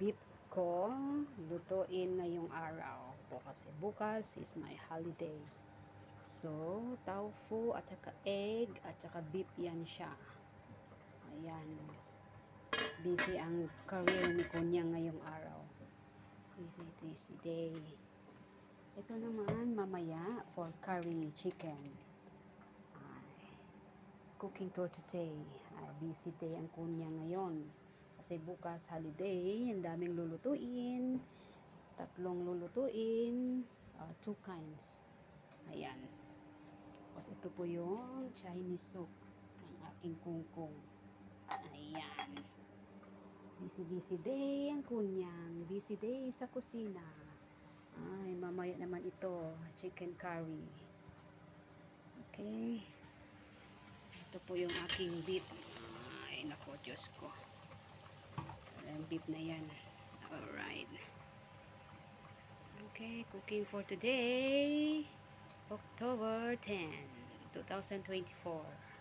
beef ko lutuin ngayong araw po kasi bukas is my holiday. So, tofu at saka egg at saka beef yan siya. Ayan. Busy ang career ni Kunya ngayong araw. Busy day. Ito naman mamaya for curry chicken. Cooking for today. Busy day ang Kunya ngayon. Kasi bukas holiday, ang daming lulutuin. 3 lulutuin. 2 kinds. Ayan. Tapos ito po yung Chinese soup ng aking kungkong. Ayan. Busy day ang Kunyang. Busy day sa kusina. Ay, mamaya naman ito. Chicken curry. Okay. Ito po yung aking beef. Ay, naku, Diyos ko. Ang beef na yan. Alright. Okay, cooking for today. October 10, 2024.